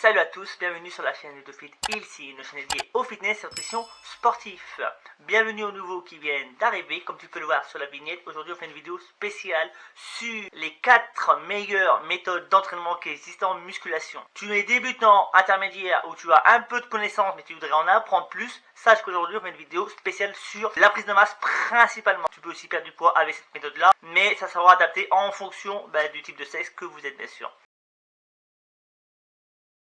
salut à tous, bienvenue sur la chaîne de Fit ici, une chaîne dédiée au fitness et aux nutrition sportif. Bienvenue aux nouveaux qui viennent d'arriver, comme tu peux le voir sur la vignette. Aujourd'hui on fait une vidéo spéciale sur les 4 meilleures méthodes d'entraînement qui existent en musculation. Tu es débutant, intermédiaire ou tu as un peu de connaissances mais tu voudrais en apprendre plus, sache qu'aujourd'hui on fait une vidéo spéciale sur la prise de masse principalement. Tu peux aussi perdre du poids avec cette méthode là, mais ça sera adapté en fonction du type de sexe que vous êtes bien sûr.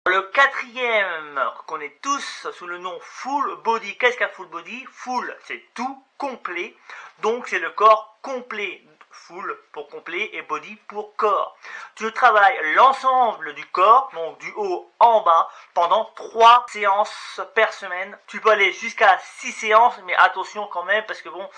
Le quatrième, qu'on connaît tous sous le nom full body. Qu'est-ce qu'un full body? Full, c'est tout, complet. Donc c'est le corps complet. Full pour complet et body pour corps. Tu travailles l'ensemble du corps, donc du haut en bas, pendant 3 séances par semaine. Tu peux aller jusqu'à 6 séances, mais attention quand même, parce que bon,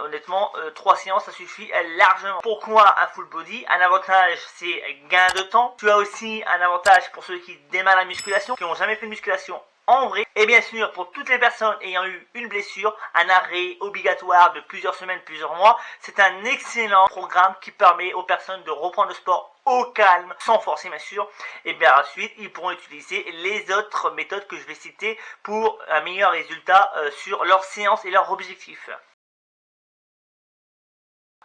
honnêtement, 3 séances, ça suffit largement. Pourquoi un full body? Un avantage, c'est gain de temps. Tu as aussi un avantage pour ceux qui démarrent la musculation, qui n'ont jamais fait de musculation en vrai. Et bien sûr, pour toutes les personnes ayant eu une blessure, un arrêt obligatoire de plusieurs semaines, plusieurs mois, c'est un excellent programme qui permet aux personnes de reprendre le sport au calme, sans forcer bien sûr. Et bien ensuite, ils pourront utiliser les autres méthodes que je vais citer pour un meilleur résultat sur leurs séances et leurs objectifs.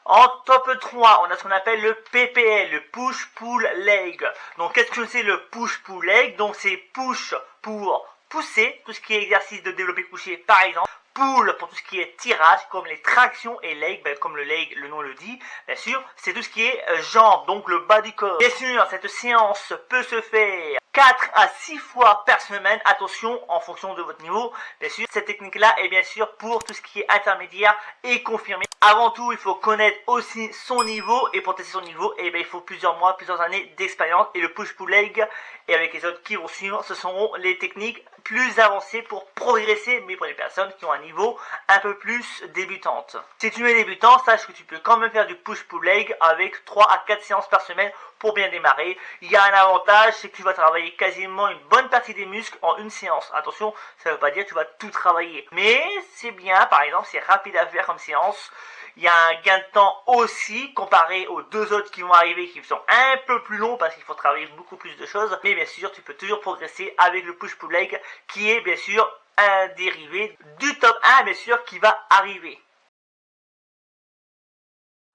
En top 3, on a ce qu'on appelle le PPL, le push-pull-leg. Donc qu'est-ce que c'est le push-pull-leg? Donc c'est push pour pousser, tout ce qui est exercice de développé couché par exemple. Pull pour tout ce qui est tirage, comme les tractions, et leg, comme le leg, le nom le dit, bien sûr, c'est tout ce qui est jambes, donc le bas du corps. Bien sûr, cette séance peut se faire 4 à 6 fois par semaine, attention, en fonction de votre niveau. Bien sûr, cette technique-là est bien sûr pour tout ce qui est intermédiaire et confirmé. Avant tout, il faut connaître aussi son niveau, et pour tester son niveau, il faut plusieurs mois, plusieurs années d'expérience. Et le push-pull-leg, et avec les autres qui vont suivre, ce seront les techniques plus avancées pour progresser, mais pour les personnes qui ont un niveau un peu plus débutante. Si tu es débutant, sache que tu peux quand même faire du push-pull-leg avec 3 à 4 séances par semaine pour bien démarrer. Il y a un avantage, c'est que tu vas travailler quasiment une bonne partie des muscles en une séance. Attention, ça ne veut pas dire que tu vas tout travailler. Mais c'est bien, par exemple, c'est rapide à faire comme séance. Il y a un gain de temps aussi comparé aux deux autres qui vont arriver, qui sont un peu plus longs parce qu'il faut travailler beaucoup plus de choses. Mais bien sûr, tu peux toujours progresser avec le push-pull-leg qui est bien sûr un dérivé du top 1 bien sûr qui va arriver.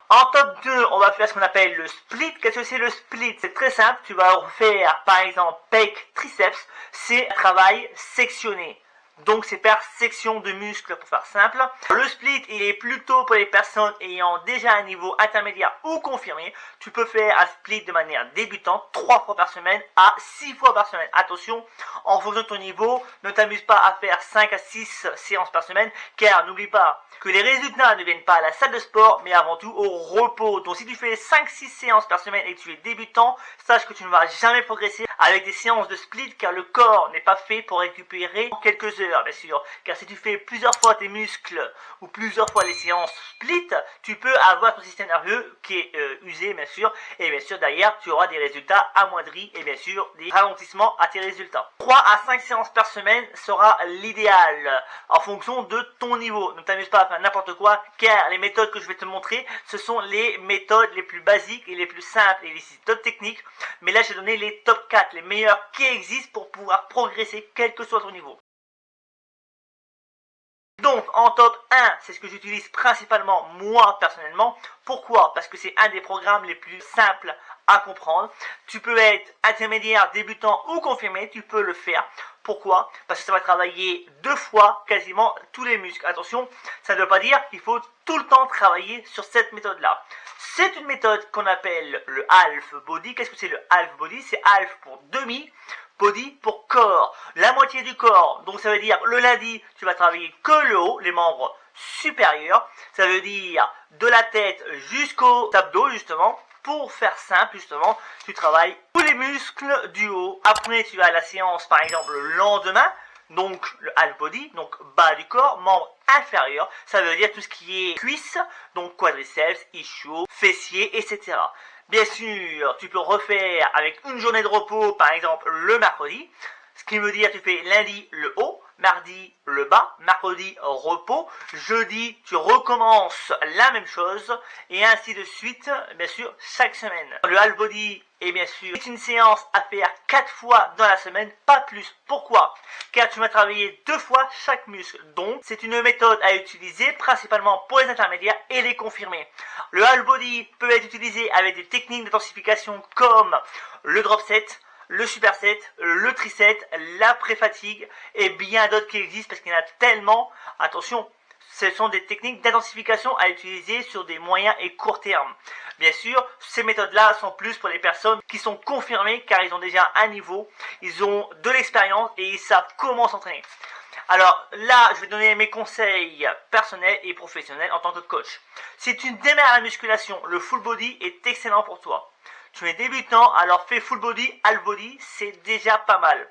En top 2, on va faire ce qu'on appelle le split. Qu'est-ce que c'est le split? C'est très simple, tu vas refaire par exemple pec, triceps, c'est un travail sectionné. Donc c'est par section de muscles pour faire simple. Le split, il est plutôt pour les personnes ayant déjà un niveau intermédiaire ou confirmé. Tu peux faire un split de manière débutante 3 fois par semaine à 6 fois par semaine. Attention, en fonction de ton niveau, ne t'amuse pas à faire 5 à 6 séances par semaine, car n'oublie pas que les résultats ne viennent pas à la salle de sport, mais avant tout au repos. Donc si tu fais 5-6 séances par semaine et que tu es débutant, sache que tu ne vas jamais progresser avec des séances de split, car le corps n'est pas fait pour récupérer en quelques heures. Bien sûr, car si tu fais plusieurs fois tes muscles ou plusieurs fois les séances split, tu peux avoir ton système nerveux qui est usé bien sûr, et bien sûr derrière tu auras des résultats amoindris et bien sûr des ralentissements à tes résultats. 3 à 5 séances par semaine sera l'idéal en fonction de ton niveau. Ne t'amuse pas à faire n'importe quoi, car les méthodes que je vais te montrer, ce sont les méthodes les plus basiques et les plus simples et les méthodes techniques, mais là j'ai donné les top 4, les meilleurs qui existent pour pouvoir progresser quel que soit ton niveau. Donc en top 1, c'est ce que j'utilise principalement moi personnellement. Pourquoi? Parce que c'est un des programmes les plus simples à comprendre. Tu peux être intermédiaire, débutant ou confirmé, tu peux le faire. Pourquoi? Parce que ça va travailler 2 fois quasiment tous les muscles. Attention, ça ne veut pas dire qu'il faut tout le temps travailler sur cette méthode-là. C'est une méthode qu'on appelle le half body. Qu'est-ce que c'est le half body? C'est half pour demi, body pour corps, la moitié du corps. Donc ça veut dire le lundi, tu vas travailler que le haut, les membres supérieurs. Ça veut dire de la tête jusqu'aux abdos justement. Pour faire simple justement, tu travailles tous les muscles du haut. Après tu as la séance par exemple le lendemain. Donc le half body, donc bas du corps, membre inférieur, ça veut dire tout ce qui est cuisses, donc quadriceps, ischio, fessiers, etc. Bien sûr, tu peux refaire avec une journée de repos, par exemple le mercredi, ce qui veut dire tu fais lundi le haut, mardi le bas, mercredi repos, jeudi tu recommences la même chose, et ainsi de suite, bien sûr, chaque semaine. Le half body Et bien sûr, c'est une séance à faire 4 fois dans la semaine, pas plus. Pourquoi? Car tu vas travailler 2 fois chaque muscle. Donc, c'est une méthode à utiliser principalement pour les intermédiaires et les confirmés. Le half body peut être utilisé avec des techniques d'intensification comme le drop set, le superset, le triset, la pré-fatigue et bien d'autres qui existent parce qu'il y en a tellement. Attention, ce sont des techniques d'intensification à utiliser sur des moyens et courts termes. Bien sûr, ces méthodes-là sont plus pour les personnes qui sont confirmées car ils ont déjà un niveau, ils ont de l'expérience et ils savent comment s'entraîner. Alors là, je vais donner mes conseils personnels et professionnels en tant que coach. Si tu démarres la musculation, le full body est excellent pour toi. Tu es débutant, alors fais full body, half body, c'est déjà pas mal.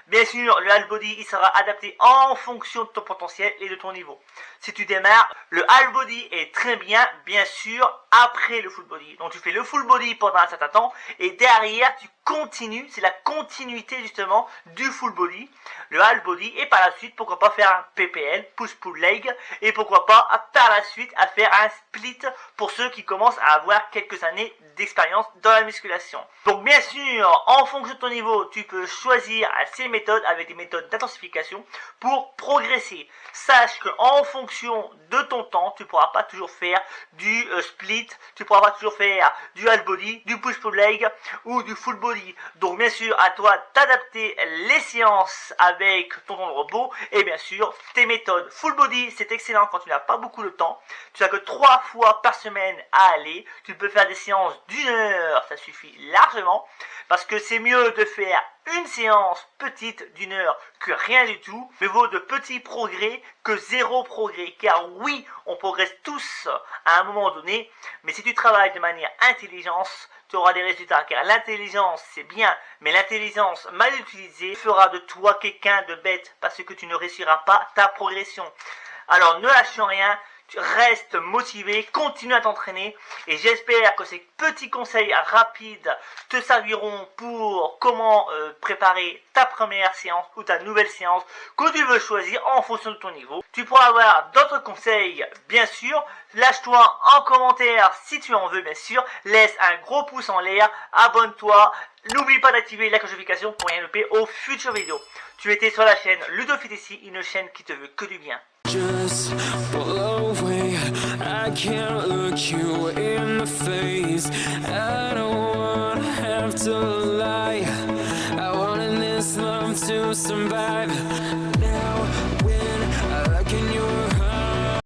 Bien sûr, le half body, il sera adapté en fonction de ton potentiel et de ton niveau. Si tu démarres, le half body est très bien sûr, après le full body. Donc tu fais le full body pendant un certain temps et derrière tu continues, c'est la continuité justement du full body, le half body et par la suite pourquoi pas faire un PPL, push pull leg et pourquoi pas par la suite à faire un split pour ceux qui commencent à avoir quelques années d'expérience dans la musculation. Donc bien sûr, en fonction de ton niveau, tu peux choisir ces méthodes avec des méthodes d'intensification pour progresser. Sache que en fonction de ton temps, tu pourras pas toujours faire du split, tu pourras pas toujours faire du half body, du push pull leg ou du full body. Donc bien sûr, à toi d'adapter les séances avec ton temps de repos et bien sûr tes méthodes. Full body, c'est excellent quand tu n'as pas beaucoup de temps. Tu n'as que 3 fois par semaine à aller. Tu peux faire des séances d'1 heure, ça suffit largement parce que c'est mieux de faire une séance petite d'1 heure que rien du tout, mais vaut de petits progrès que zéro progrès, car oui, on progresse tous à un moment donné, mais si tu travailles de manière intelligente, tu auras des résultats, car l'intelligence c'est bien, mais l'intelligence mal utilisée fera de toi quelqu'un de bête, parce que tu ne réussiras pas ta progression. Alors ne lâche rien, tu restes motivé, continue à t'entraîner et j'espère que ces petits conseils rapides te serviront pour comment préparer ta première séance ou ta nouvelle séance que tu veux choisir en fonction de ton niveau. Tu pourras avoir d'autres conseils bien sûr, lâche-toi en commentaire si tu en veux bien sûr, laisse un gros pouce en l'air, abonne-toi, n'oublie pas d'activer la notification pour rien louper aux futures vidéos. Tu étais sur la chaîne Ludofitessi, une chaîne qui te veut que du bien. Just blow away. I can't look you in the face. I don't wanna have to lie. I wanted this love to survive.